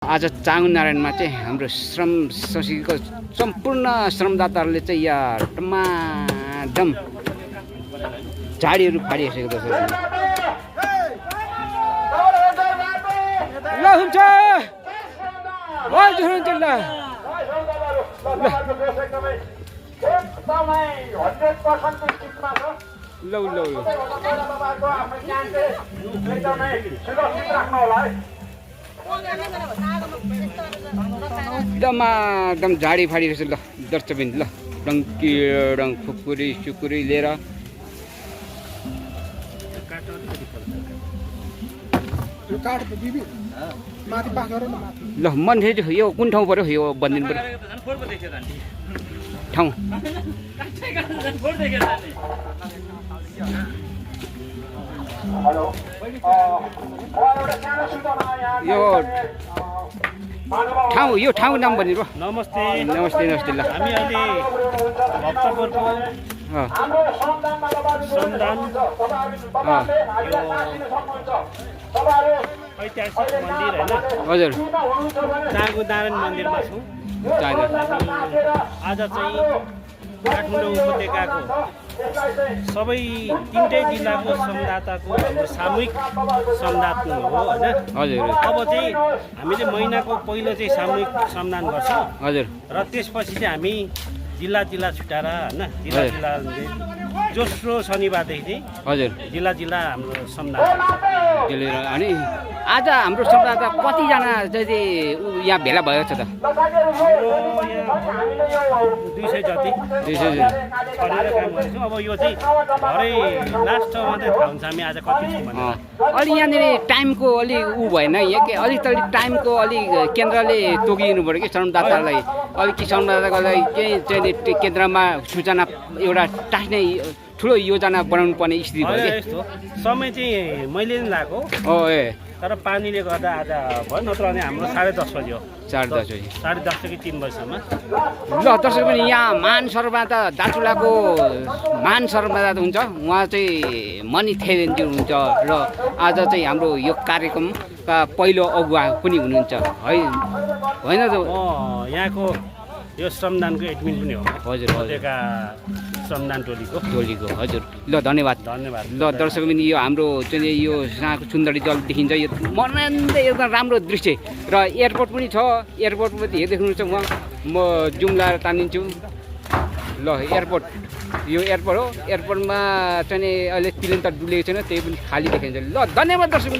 आज चाङ नारायणमा चाहिँ हाम्रो श्रम संस्कृतिको सम्पूर्ण श्रमदाताहरूले चाहिँ यहाँ टमाडम झाडीहरू फाडिसकेको छ। ल हुन्छ हुन्छ ल लौ लौ एकदम झाडी फाडिरहेछ। ल दर्शकबिन ल डङ्की डङ खुकुरी सुकुरी लिएर ल मान्छे यो कुन ठाउँ पऱ्यो यो बनिदिनु पऱ्यो ठाउँ यो ठाउँ नाम भनिदिनु। नमस्ते नमस्ते नमस्ते ल हामी अहिले भक्तपुरको श्रमदान ऐतिहासिक मन्दिर होइन हजुर चाँगु नारायण मन्दिरमा छौँ। आज चाहिँ काठमाडौँ उपत्यकाको सबै तिनटै जिल्लाको श्रमदाताको हाम्रो सामूहिक श्रमदान हो होइन। हजुर अब चाहिँ हामीले महिनाको पहिलो चाहिँ सामूहिक श्रमदान गर्छौँ हजुर र त्यसपछि चाहिँ हामी जिल्ला जिल्ला छुट्याएर होइन जिल्ला जिल्ला दोस्रो शनिबारदेखि चाहिँ हजुर जिल्ला जिल्ला हाम्रो श्रमदान त्यसले अनि आज हाम्रो श्रमदाता कतिजना चाहिँ यहाँ भेला भएको छ त? 200 जति 200 गरेर काम गरेछौँ। अब यो चाहिँ भरे लास्टमा मात्रै थाहा हुन्छ हामी आज कति छौँ भनेर। अलि यहाँनिर टाइमको अलिक भएन यहाँ के अलिक टाइमको अलिक केन्द्रले तोकिदिनु पऱ्यो कि श्रमदातालाई अलिक श्रमदातालाई केही चाहिँ केन्द्रमा सूचना एउटा टास्ने ठुलो योजना बनाउनु पर्ने स्थिति भयो कि यस्तो समय चाहिँ मैले नि लगाएको हो ए तर पानीले गर्दा आज भयो नत्र भने हाम्रो 10:30 बजी हो 10:30 बजी 10:30 देखि 3 बजीसम्म। ल दर्शक पनि यहाँ महान सर्वदाता दार्चुलाको महान सर्वदाता हुन्छ उहाँ चाहिँ मणि थेरेन्जी हुनुहुन्छ र आज चाहिँ हाम्रो यो कार्यक्रमका पहिलो अगुवा पनि हुनुहुन्छ है होइन त? यहाँको यो श्रमदानको एडमिन पनि हो हजुर हजुर श्रमदान टोलीको हजुर ल धन्यवाद धन्यवाद। ल दर्शक पनि यो हाम्रो चाहिँ यो साँको सुन्दरी जल देखिन्छ यो मनान्दै एकदम राम्रो दृश्य र एयरपोर्ट पनि छ। एयरपोर्ट पनि हेर्दैख्नुहुन्छ उहाँ म जुम लाएर तानिन्छु। ल एयरपोर्ट यो एयरपोर्ट हो एयरपोर्टमा चाहिँ अहिले तिरन्त डुलेको छैन त्यही पनि खाली देखिन्छ। ल धन्यवाद दर्शक।